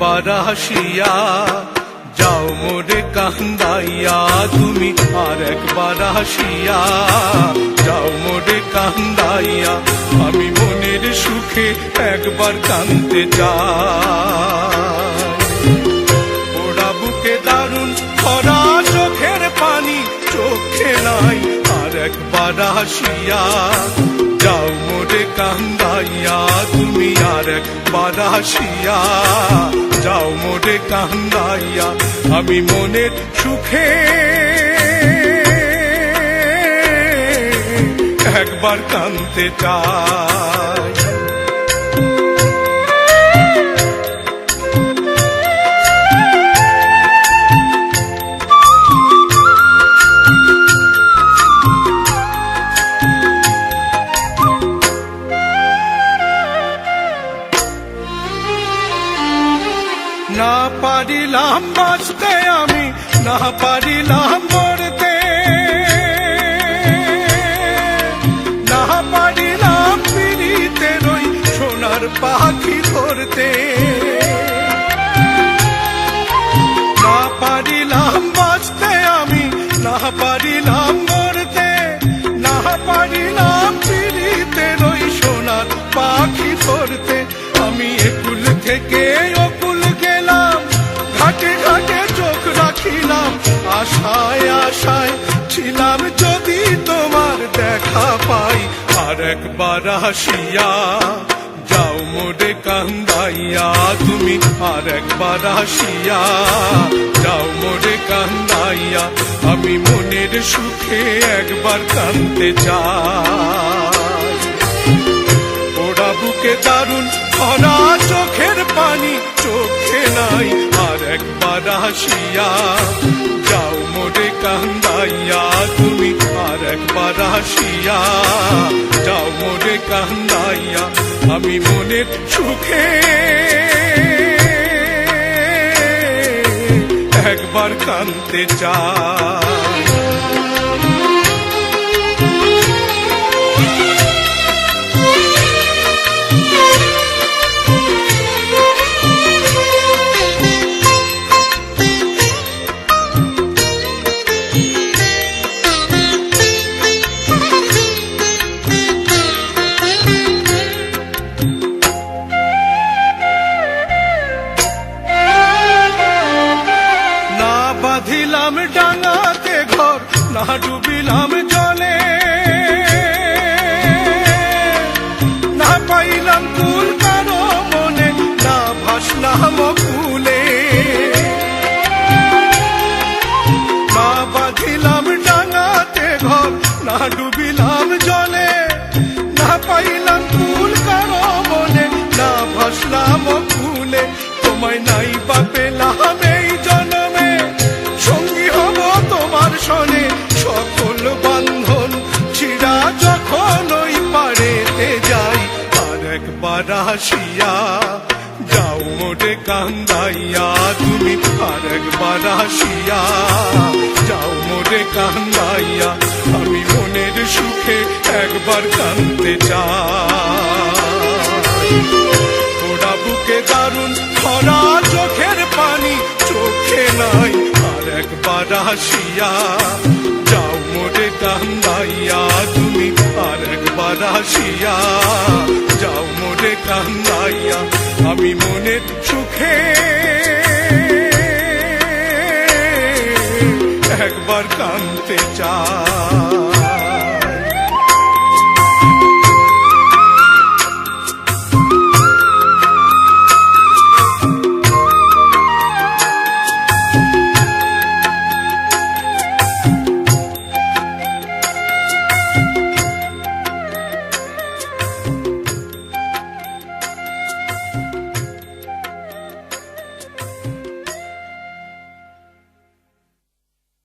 একবার আসিয়া যাও মোরে কান্দাইয়া, তুমি আর একবার আসিয়া যাও মোরে কান্দাইয়া, আমি মনের সুখে একবার কাঁদতে চাই। ওরা বুকে দারুণ ভরা চোখের পানি চোখে নাই, আর একবার আসিয়া যাও মোরে কান্দাইয়া, তুমি আর একবার আসিয়া যাও মোরে কান্দাইয়া, আমি মনের সুখে একবার কাঁদতে চাই। না পারিলাম বাঁচতে আমি, না পারিলাম মরতে, না পারিলাম পিড়িতে রই সোনার পাখি ধরতে, না পারিলাম বাঁচতে আমি, না পারিলাম মরতে, না পারিলাম পিড়িতে রই সোনার পাখি ধরতে। আমি একুল থেকে অকুল গেলাম, ঘাটে ঘাটে চোখ রাখিলাম, আশায় আশায় ছিলাম যদি তোমার দেখা পাই, আর একবার আসিয়া যাও মোরে কান্দাইয়া, তুমি আর একবার আসিয়া যাও মোরে কান্দাইয়া, আমি মনের সুখে একবার কাঁদতে চাই। ওরা বুকে দারুণ ভরা চোখের পানি চোখে নাই, আর একবার আসিয়া যাও মোরে কান্দাইয়া, তুমি আর একবার আসিয়া যাও মোরে কান্দাইয়া, আমি মনের সুখে একবার কাঁদতে চাই। বাঁধিলাম ডাঙাতে ঘর, না ডুবিলাম জলে, না পাইলাম কুল কারো মনে, না ভাসলাম কুলে, না বাঁধিলাম ডাঙাতে ঘর, না ডুবিলাম জলে, না পাইলাম কুল কারো মনে, না ভাসলাম কুলে। তোমায় নাই বা পেলাম এই জন্মে, সঙ্গী হব তোমার সনে, সকল বান্ধন ছিড়া যখন ওই পারেতে যাই, আর একবার আসিয়া যাও মোরে কান্দাইয়া, তুমি আর একবার আসিয়া যাও মোরে কান্দাইয়া, আমি মনের সুখে একবার কাঁদতে চাই। ওরা বুকে দারুণ ভরা চোখের পানি চোখে নাই, আর একবার আসিয়া যাও মোরে কান্দাইয়া, তুমি আর একবার আসিয়া যাও মোরে কান্দাইয়া, আমি মনের সুখে একবার কাঁদতে চাই।